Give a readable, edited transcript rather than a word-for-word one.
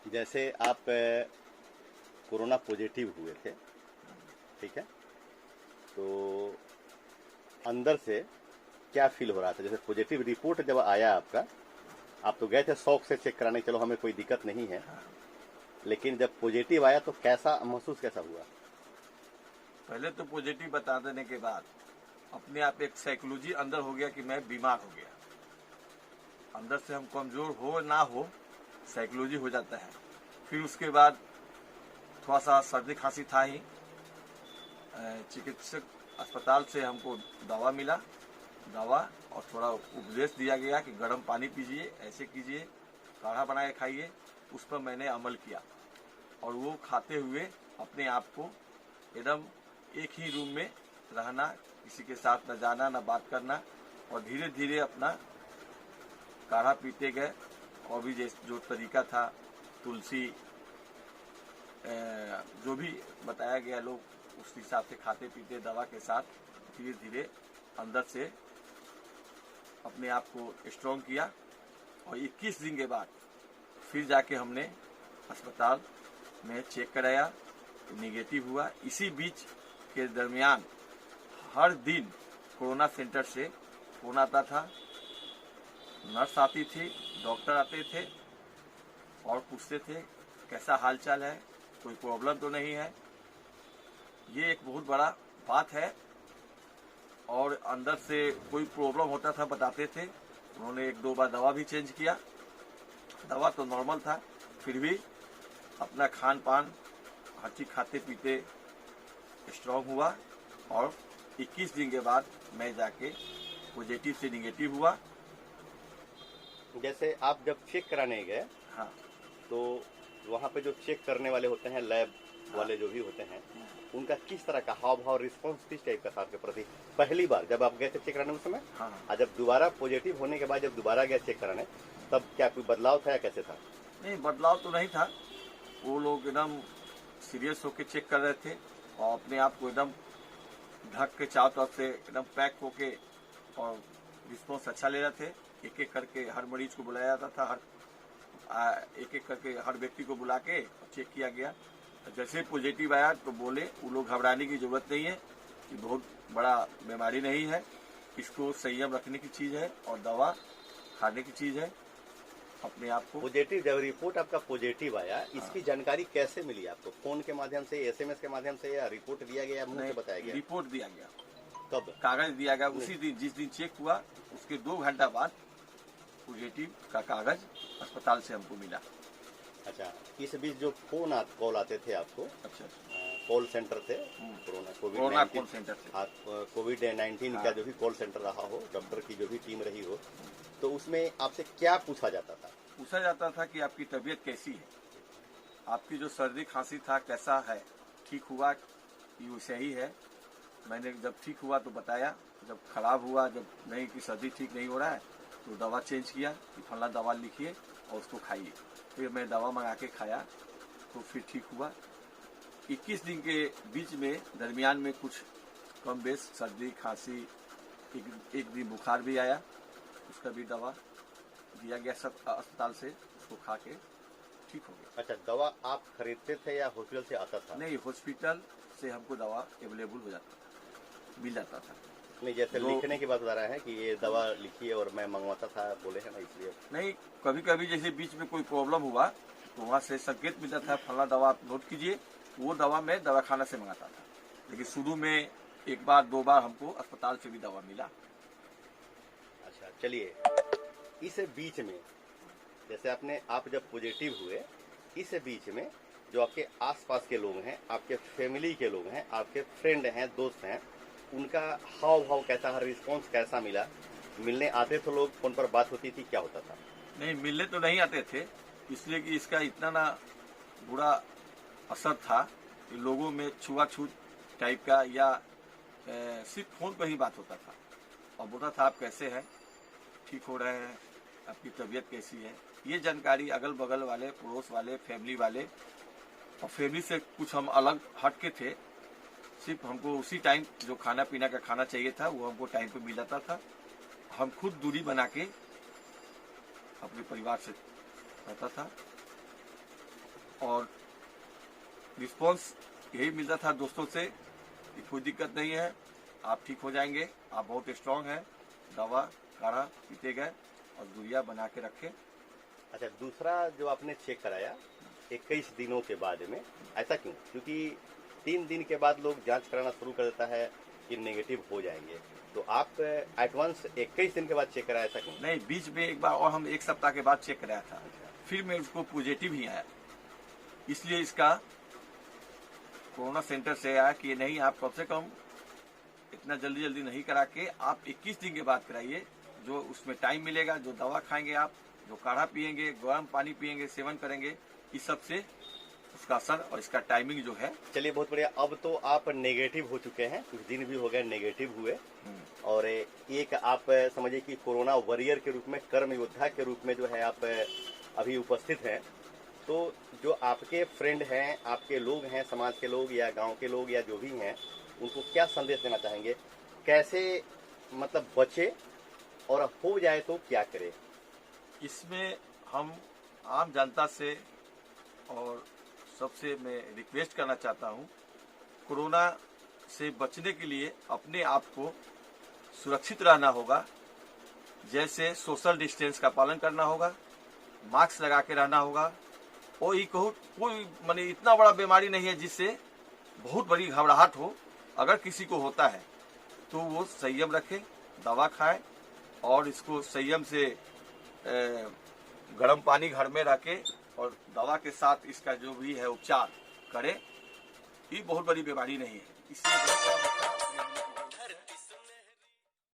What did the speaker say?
जैसे आप corona positive हुए थे, ठीक है, तो अंदर से क्या फील हो रहा था? जैसे पॉजिटिव रिपोर्ट जब आया आपका, आप तो गए थे शौक से चेक कराने, चलो हमें कोई दिक्कत नहीं है, लेकिन जब पॉजिटिव आया तो कैसा महसूस कैसा हुआ? पहले तो पॉजिटिव बता देने के बाद अपने आप एक साइकोलॉजी अंदर हो गया कि मैं बीमार हो गया। अंदर से हम कमजोर हो ना हो, साइकोलॉजी हो जाता है। फिर उसके बाद थोड़ा सा सर्दी खांसी था ही, चिकित्सक अस्पताल से हमको दवा मिला, दवा और थोड़ा उपदेश दिया गया कि गर्म पानी पीजिए, ऐसे कीजिए, काढ़ा बना के खाइए। उस पर मैंने अमल किया और वो खाते हुए अपने आप को एकदम एक ही रूम में रहना, किसी के साथ न जाना न बात करना, और धीरे धीरे अपना काढ़ा पीते गए। और भी जो तरीका था, तुलसी, जो भी बताया गया, लोग उस हिसाब से खाते पीते दवा के साथ धीरे धीरे अंदर से अपने आप को स्ट्रॉन्ग किया। और 21 दिन के बाद फिर जाके हमने अस्पताल में चेक कराया, निगेटिव हुआ। इसी बीच के दरमियान हर दिन कोरोना सेंटर से फोन आता था, नर्स आती थी, डॉक्टर आते थे और पूछते थे कैसा हालचाल है, कोई प्रॉब्लम तो नहीं है। ये एक बहुत बड़ा बात है। और अंदर से कोई प्रॉब्लम होता था बताते थे। उन्होंने 1-2 बार दवा भी चेंज किया। दवा तो नॉर्मल था, फिर भी अपना खान पान हर चीज खाते पीते स्ट्रांग हुआ। और 21 दिन के बाद मैं जाके पॉजिटिव से निगेटिव हुआ। जैसे आप जब चेक कराने गए, हाँ, तो वहाँ पे जो चेक करने वाले होते हैं, लैब वाले जो भी होते हैं, उनका किस तरह का हाव भाव, रिस्पॉन्स किस टाइप का था आपके प्रति? पहली बार जब आप गए थे चेक कराने उस समय, हाँ, और जब दोबारा पॉजिटिव होने के बाद जब दोबारा गए चेक कराने, तब क्या कोई बदलाव था या कैसे था? नहीं बदलाव तो नहीं था। वो लोग एकदम सीरियस होके चेक कर रहे थे और अपने आप को एकदम ढक के चारों तरफ से एकदम पैक होके, और रिस्पॉन्स अच्छा ले रहे थे। एक एक करके हर मरीज को बुलाया जाता था, एक एक करके हर व्यक्ति को बुला के चेक किया गया। जैसे पॉजिटिव आया तो बोले वो लोग घबराने की जरूरत नहीं है, कि बहुत बड़ा बीमारी नहीं है, इसको संयम रखने की चीज है और दवा खाने की चीज है। अपने आप को पॉजिटिव, जब रिपोर्ट आपका पॉजिटिव आया, इसकी जानकारी कैसे मिली आपको? फोन के माध्यम से, एसएमएस के माध्यम से, या रिपोर्ट दिया गया, मुंह से बताया गया? रिपोर्ट दिया गया, कब? कागज दिया गया उसी दिन, जिस दिन चेक हुआ उसके 2 घंटा बाद पॉजिटिव का कागज अस्पताल से हमको मिला। अच्छा, इस बीच जो फोन कॉल आते थे आपको, अच्छा, कॉल सेंटर से, कोरोना कोविड-19 कॉल सेंटर से, कोविड-19 का जो भी कॉल सेंटर रहा हो, डॉक्टर की जो भी टीम रही हो, तो उसमें आपसे क्या पूछा जाता था? पूछा जाता था कि आपकी तबीयत कैसी है, आपकी जो सर्दी खांसी था कैसा है, ठीक हुआ कि वैसे ही है। मैंने जब ठीक हुआ तो बताया, जब खराब हुआ, जब नहीं कि सर्दी ठीक नहीं हो रहा है, तो दवा चेंज किया कि फला दवा लिखिए और उसको खाइए। फिर मैं दवा मंगा के खाया तो फिर ठीक हुआ। 21 दिन के बीच में दरमियान में कुछ कम बेस सर्दी खांसी, एक दिन बुखार भी आया, उसका भी दवा दिया गया सब अस्पताल से, उसको खा के ठीक हो गया। अच्छा, दवा आप खरीदते थे या हॉस्पिटल से आता था? नहीं, हॉस्पिटल से हमको दवा अवेलेबल हो जाता था, मिल जाता था। नहीं, जैसे लिखने की बात बता रहा है कि ये दवा लिखिए और मैं मंगवाता था, बोले है ना, इसलिए। नहीं, कभी कभी जैसे बीच में कोई प्रॉब्लम हुआ तो वहाँ से संकेत मिलता था, फला दवा आप नोट कीजिए, वो दवा मैं दवाखाना से मंगाता था। लेकिन शुरू में 1 बार 2 बार हमको अस्पताल से भी दवा मिला। अच्छा, चलिए, इस बीच में जैसे आप जब पॉजिटिव हुए, इस बीच में जो आपके आसपास के लोग हैं, आपके फैमिली के लोग हैं, आपके फ्रेंड हैं, दोस्त हैं, उनका हाव भाव कैसा है, रिस्पॉन्स कैसा मिला? मिलने आते थे लोग, फोन पर बात होती थी, क्या होता था? नहीं, मिलने तो नहीं आते थे, इसलिए कि इसका इतना ना बुरा असर था कि लोगों में छुआछूत टाइप का, या सिर्फ फोन पर ही बात होता था और बोलता था आप कैसे हैं, ठीक हो रहे हैं, आपकी तबीयत कैसी है। ये जानकारी अगल बगल वाले, पड़ोस वाले, फैमिली वाले, और फैमिली से कुछ हम अलग हट के थे। सिर्फ हमको उसी टाइम जो खाना पीना का खाना चाहिए था वो हमको टाइम पे मिल जाता था। हम खुद दूरी बना के अपने परिवार से रहता था। और रिस्पॉन्स यही मिलता था दोस्तों से कि कोई दिक्कत नहीं है, आप ठीक हो जाएंगे, आप बहुत स्ट्रांग हैं, दवा काढ़ा पीते गए और दूरियां बना के रखे। अच्छा, दूसरा जो आपने चेक कराया 21 दिनों के बाद में, ऐसा क्यों? क्योंकि 3 दिन के बाद लोग जांच कराना शुरू कर देता है कि नेगेटिव हो जाएंगे, तो आप एडवांस 21 दिन के बाद चेक कराया, ऐसा क्यों? नहीं, बीच में एक बार और हम 1 सप्ताह के बाद चेक कराया था, फिर मैं उसको पॉजिटिव ही आया। इसलिए इसका कोरोना सेंटर से आया कि नहीं, आप कम से कम इतना जल्दी नहीं करा के आप 21 दिन के बाद कराइए, जो उसमें टाइम मिलेगा, जो दवा खाएंगे आप, जो काढ़ा पिएंगे, गर्म पानी पिएंगे, सेवन करेंगे, इस सब से उसका असर और इसका टाइमिंग जो है। चलिए, बहुत बढ़िया। अब तो आप नेगेटिव हो चुके हैं, कुछ दिन भी हो गए नेगेटिव हुए, और एक आप समझिए कि कोरोना वॉरियर के रूप में, कर्म योद्धा के रूप में जो है आप अभी उपस्थित हैं। तो जो आपके फ्रेंड हैं, आपके लोग हैं, समाज के लोग या गांव के लोग या जो भी हैं, उनको क्या संदेश देना चाहेंगे? कैसे मतलब बचे, और हो जाए तो क्या करें? इसमें हम आम जनता से और सबसे मैं रिक्वेस्ट करना चाहता हूं, कोरोना से बचने के लिए अपने आप को सुरक्षित रहना होगा। जैसे सोशल डिस्टेंस का पालन करना होगा, मास्क लगा के रहना होगा, और ये कोई माने इतना बड़ा बीमारी नहीं है जिससे बहुत बड़ी घबराहट हो। अगर किसी को होता है तो वो संयम रखे, दवा खाए, और इसको संयम से गर्म पानी घर में रखे और दवा के साथ इसका जो भी है उपचार करे। ये बहुत बड़ी बीमारी नहीं है, इससे